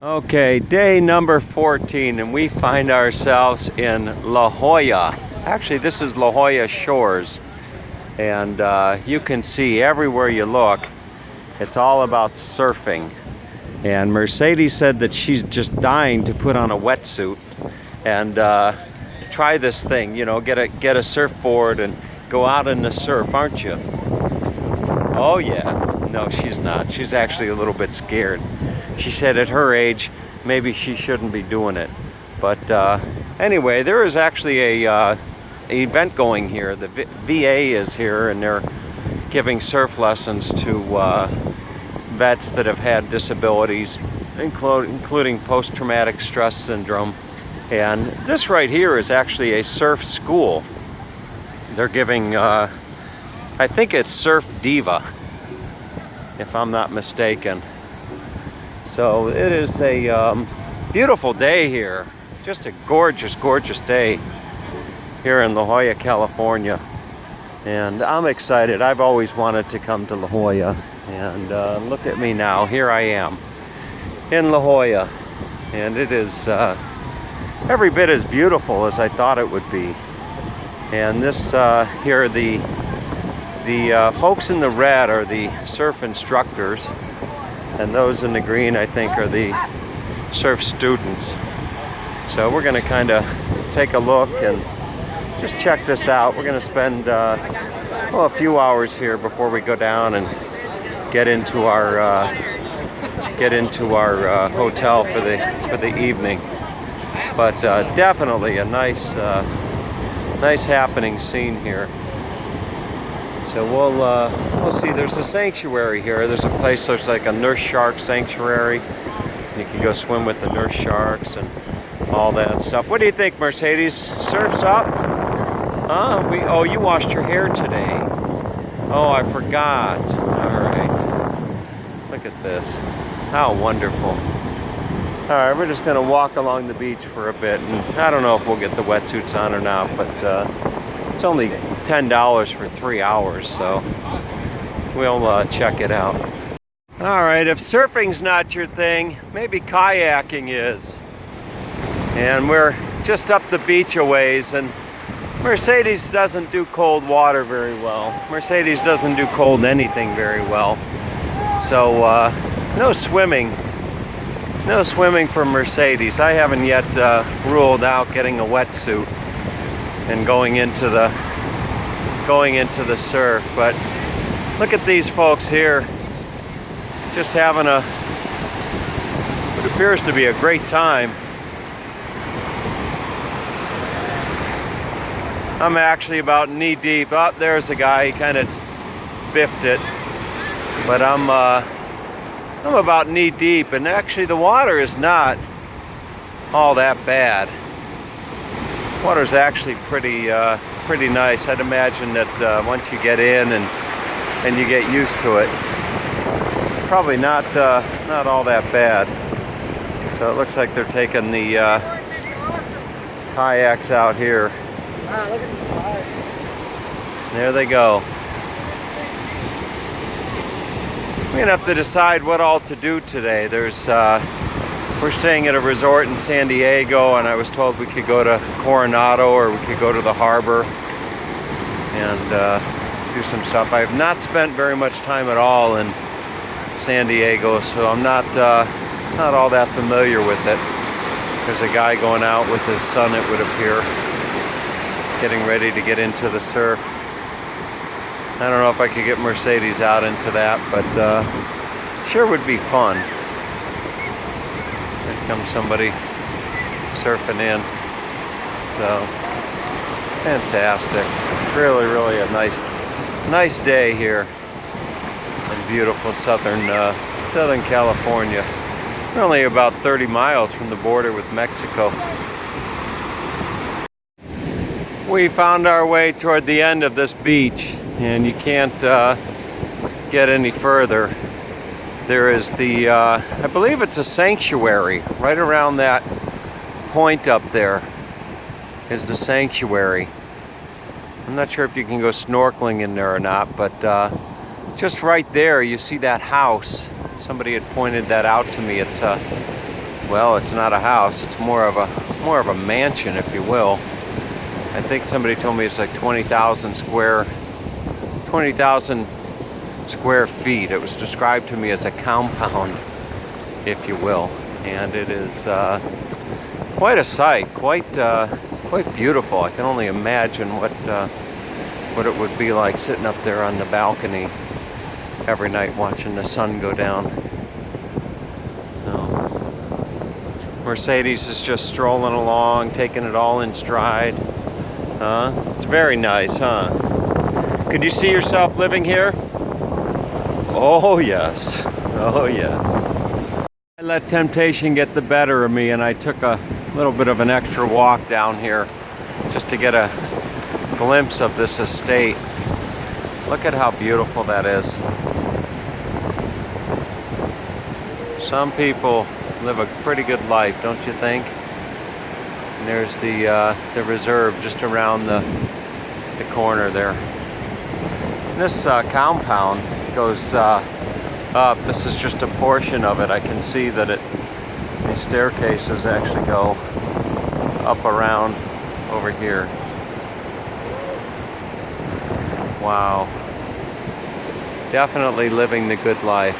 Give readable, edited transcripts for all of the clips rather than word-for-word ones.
Okay, day number 14, and we find ourselves in La Jolla. Actually, this is La Jolla Shores, and you can see everywhere you look, it's all about surfing. And Mercedes said that she's just dying to put on a wetsuit and try this thing, you know, get a surfboard and go out in the surf, aren't you? Oh yeah. No, she's not. She's actually a little bit scared. She said at her age, maybe she shouldn't be doing it. But anyway, there is actually an event going here. The VA is here, and they're giving surf lessons to vets that have had disabilities, including post-traumatic stress syndrome. And this right here is actually a surf school. They're giving, I think it's Surf Diva, if I'm not mistaken. So it is a beautiful day here. Just a gorgeous, gorgeous day here in La Jolla, California. And I'm excited. I've always wanted to come to La Jolla. And look at me now. Here I am in La Jolla. And it is every bit as beautiful as I thought it would be. And this here, the folks in the red are the surf instructors. And those in the green, I think, are the surf students. So we're going to kind of take a look and just check this out. We're going to spend well, a few hours here before we go down and get into our hotel for the evening. But definitely a nice happening scene here. So we'll see. There's a sanctuary here. There's a place that's like a nurse shark sanctuary. You can go swim with the nurse sharks and all that stuff. What do you think, Mercedes? Surf's up? Huh? Oh, you washed your hair today. Oh, I forgot. All right. Look at this. How wonderful. All right, we're just gonna walk along the beach for a bit, and I don't know if we'll get the wetsuits on or not, but it's only $10 for 3 hours, so we'll check it out. All right, if surfing's not your thing, maybe kayaking is. And we're just up the beach a ways, and Mercedes doesn't do cold water very well. Mercedes doesn't do cold anything very well. So no swimming. No swimming for Mercedes. I haven't yet ruled out getting a wetsuit and going into the surf, but look at these folks here, just having what appears to be a great time. I'm actually about knee deep. Oh, there's a guy, he kind of biffed it, but I'm about knee deep, and actually the water is not all that bad. Water's actually pretty nice. I'd imagine that once you get in and you get used to it, probably not all that bad. So it looks like they're taking the kayaks out here. Wow, look at the slide. There they go. We're gonna have to decide what all to do today. We're staying at a resort in San Diego, and I was told we could go to Coronado or we could go to the harbor and do some stuff. I have not spent very much time at all in San Diego, so I'm not all that familiar with it. There's a guy going out with his son, it would appear, getting ready to get into the surf. I don't know if I could get Mercedes out into that, but sure would be fun. There comes somebody surfing in. So fantastic. Really, really a nice day here in beautiful Southern California. We're only about 30 miles from the border with Mexico. We found our way toward the end of this beach, and you can't get any further. There is I believe it's a sanctuary. Right around that point up there is the sanctuary. I'm not sure if you can go snorkeling in there or not, but just right there you see that house. Somebody had pointed that out to me. It's well, it's not a house, it's more of a mansion, if you will. I think somebody told me it's like 20,000 square feet. It was described to me as a compound, if you will, and it is quite a sight, quite beautiful. I can only imagine what it would be like sitting up there on the balcony every night watching the sun go down. Mercedes is just strolling along, taking it all in stride. It's very nice, huh? Could you see yourself living here? Oh yes, oh yes. I let temptation get the better of me, and I took a little bit of an extra walk down here just to get a glimpse of this estate. Look at how beautiful that is. Some people live a pretty good life, don't you think? And there's the reserve just around the corner there. This compound goes up. This is just a portion of it. I can see that these staircases actually go up around over here. Wow. Definitely living the good life.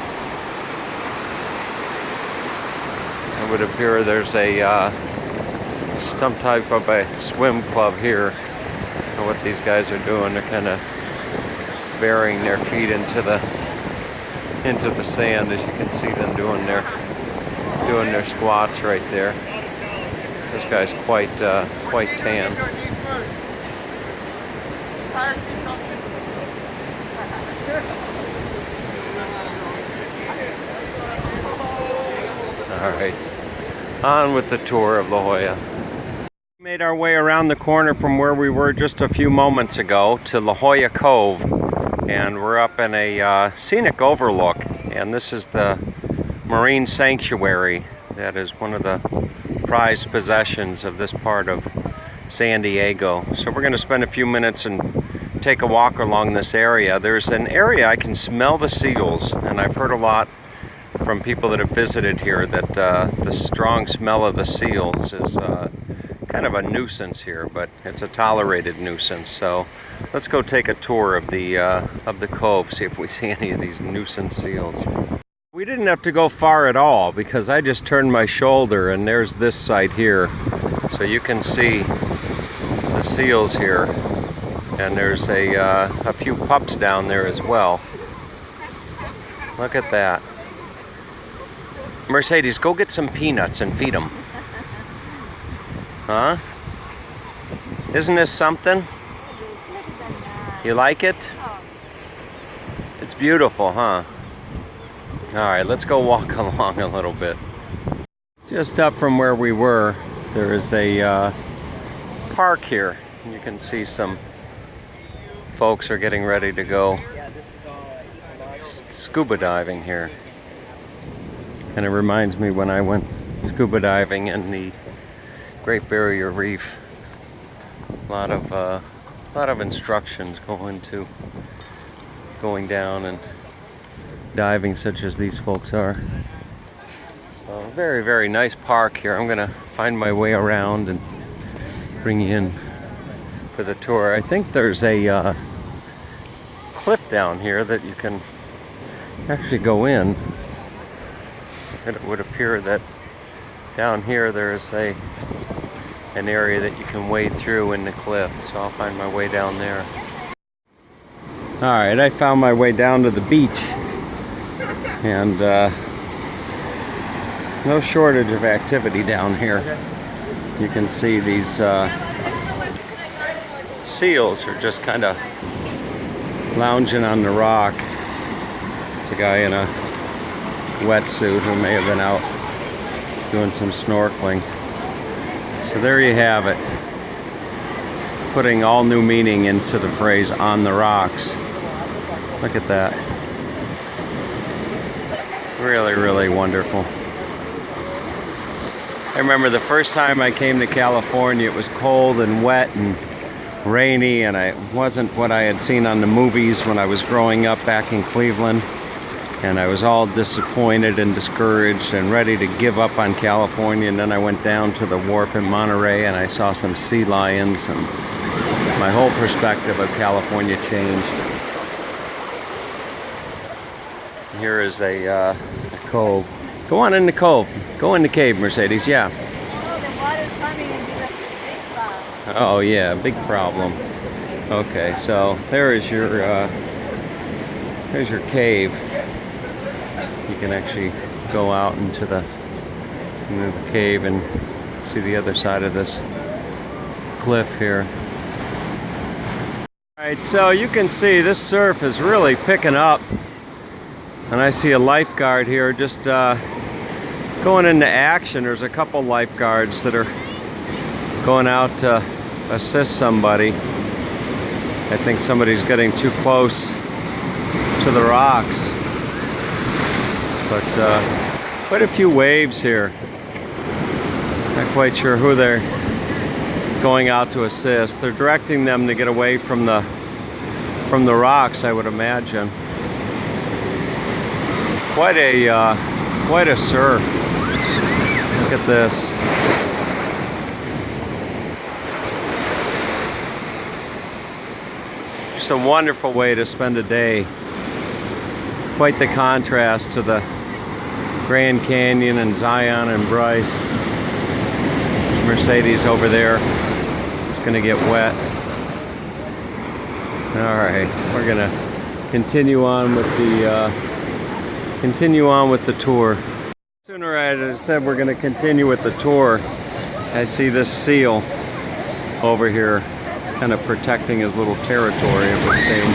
It would appear there's some type of a swim club here. And what these guys are doing, they're kind of burying their feet into the sand, as you can see them doing their squats right there. This guy's quite tan. All right, on with the tour of La Jolla. We made our way around the corner from where we were just a few moments ago to La Jolla Cove, and we're up in a scenic overlook, and this is the marine sanctuary that is one of the prized possessions of this part of San Diego. So we're going to spend a few minutes and take a walk along this area. There's an area I can smell the seals, and I've heard a lot from people that have visited here that the strong smell of the seals is kind of a nuisance here, but it's a tolerated nuisance. So let's go take a tour of the cove, see if we see any of these nuisance seals. We didn't have to go far at all because I just turned my shoulder and there's this site here. So you can see the seals here, and there's a few pups down there as well. Look at that. Mercedes, go get some peanuts and feed them. Huh? Isn't this something? You like it? It's beautiful, huh? Alright, let's go walk along a little bit. Just up from where we were, there is a park here. You can see some folks are getting ready to go scuba diving here. And it reminds me when I went scuba diving in the Great Barrier Reef. A lot of instructions going down and diving, such as these folks are. So very, very nice park here. I'm gonna find my way around and bring you in for the tour. I think there's a cliff down here that you can actually go in. And it would appear that down here there's an area that you can wade through in the cliff, so I'll find my way down there. Alright, I found my way down to the beach, and no shortage of activity down here. You can see these seals are just kind of lounging on the rock. It's a guy in a wetsuit who may have been out doing some snorkeling. So there you have it, putting all new meaning into the phrase "on the rocks." Look at that. Really, really wonderful. I remember the first time I came to California, it was cold and wet and rainy, and it wasn't what I had seen on the movies when I was growing up back in Cleveland. And I was all disappointed and discouraged and ready to give up on California. And then I went down to the wharf in Monterey and I saw some sea lions, and my whole perspective of California changed. Here is a cove. Go on in the cove. Go in the cave, Mercedes. Yeah. Oh, the water's coming into the big problem. Oh yeah, big problem. Okay, so there's your cave. You can actually go out into the cave and see the other side of this cliff here. Alright, so you can see this surf is really picking up. And I see a lifeguard here just going into action. There's a couple lifeguards that are going out to assist somebody. I think somebody's getting too close to the rocks. But quite a few waves here. Not quite sure who they're going out to assist. They're directing them to get away from the rocks, I would imagine. Quite a surf. Look at this. Just a wonderful way to spend a day. Quite the contrast to the Grand Canyon and Zion and Bryce. Mercedes over there. It's gonna get wet. All right, we're gonna continue on with the tour. Sooner I said we're gonna continue with the tour. I see this seal over here, kind of protecting his little territory. It would seem.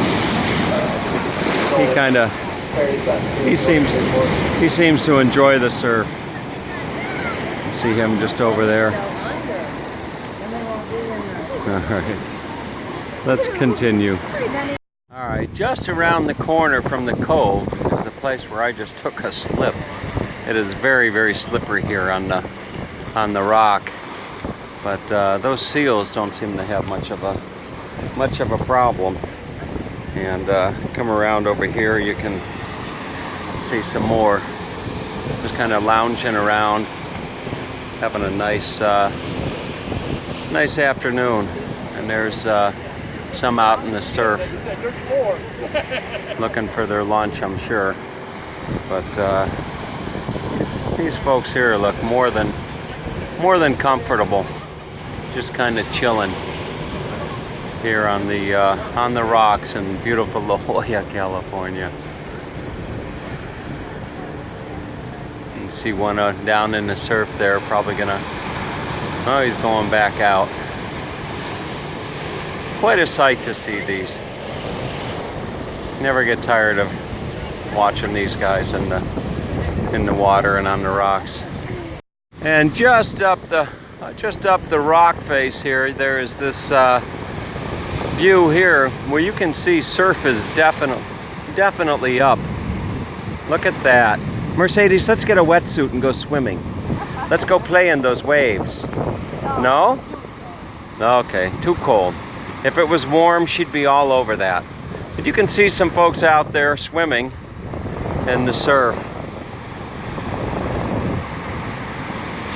He seems to enjoy the surf. You see him just over there. All right, let's continue. All right, just around the corner from the cove is the place where I just took a slip. It is very, very slippery here on the rock, but those seals don't seem to have much of a problem. And come around over here, you can see some more. Just kind of lounging around, having a nice afternoon. And there's some out in the surf, looking for their lunch, I'm sure. But these folks here look more than comfortable, just kind of chilling here on the rocks in beautiful La Jolla, California. You see one down in the surf there, probably gonna. Oh, he's going back out. Quite a sight to see these. Never get tired of watching these guys in the water and on the rocks. And just up the rock face here, there is this view here where you can see surf is definitely up. Look at that. Mercedes, let's get a wetsuit and go swimming. Let's go play in those waves. No? Okay, too cold. If it was warm, she'd be all over that. But you can see some folks out there swimming in the surf.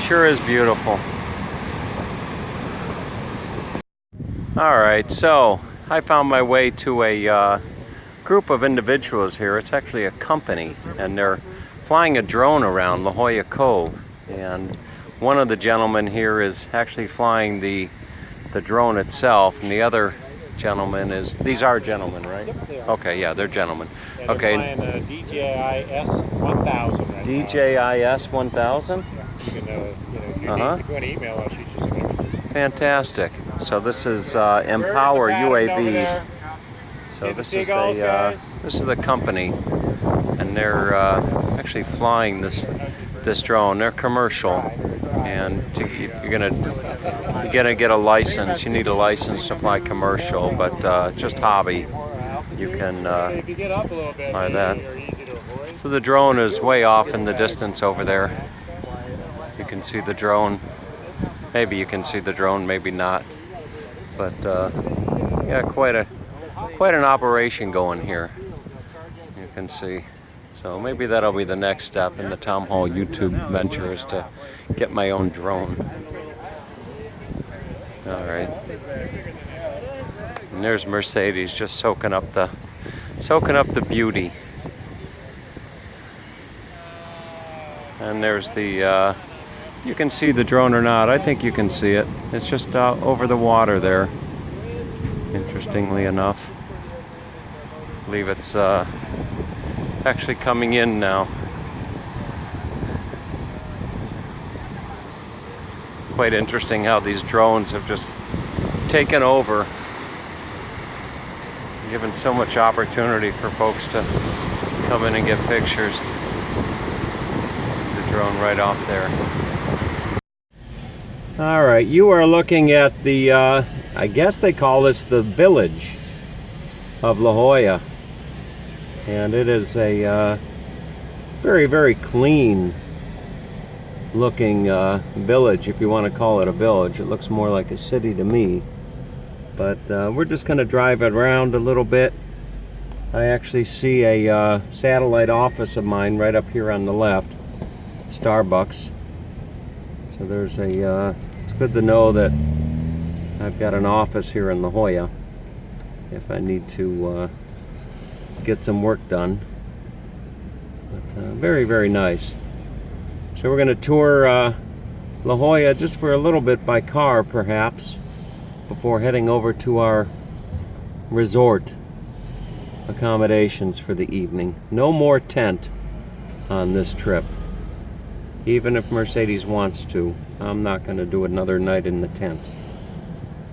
Sure is beautiful. All right, so I found my way to a group of individuals here. It's actually a company, and they're flying a drone around La Jolla Cove. And one of the gentlemen here is actually flying the drone itself, and the other gentleman is, these are gentlemen, right? Yep, they are. Okay, yeah, they're gentlemen. Yeah, okay. They're flying DJI 1000 right DJI 1000? now. You can, if you want to email, I'll shoot you some images. Fantastic. So this is Empower UAV. So this is the company, and they're actually flying this drone. They're commercial, and you're gonna get a license. You need a license to fly commercial, but just hobby, you can buy that. So the drone is way off in the distance over there. You can see the drone. Maybe you can see the drone, maybe not. But yeah, quite an operation going here. You can see So maybe that'll be the next step in the Tom Hall YouTube venture, is to get my own drone. All right. And there's Mercedes just soaking up the beauty. And there's the, you can see the drone or not. I think you can see it. It's just over the water there, interestingly enough. I believe it's actually coming in now. Quite interesting how these drones have just taken over, given so much opportunity for folks to come in and get pictures. The drone right off there. All right, you are looking at the, I guess they call this the village of La Jolla. And it is a very, very clean looking village, if you want to call it a village. It looks more like a city to me. But we're just going to drive it around a little bit. I actually see a satellite office of mine right up here on the left, Starbucks. So there's a, it's good to know that I've got an office here in La Jolla if I need to get some work done. But very, very nice. So we're going to tour La Jolla just for a little bit by car, perhaps, before heading over to our resort accommodations for the evening. No more tent on this trip. Even if Mercedes wants to, I'm not going to do another night in the tent.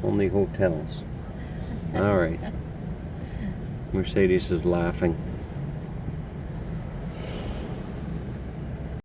Only hotels. All right. Mercedes is laughing.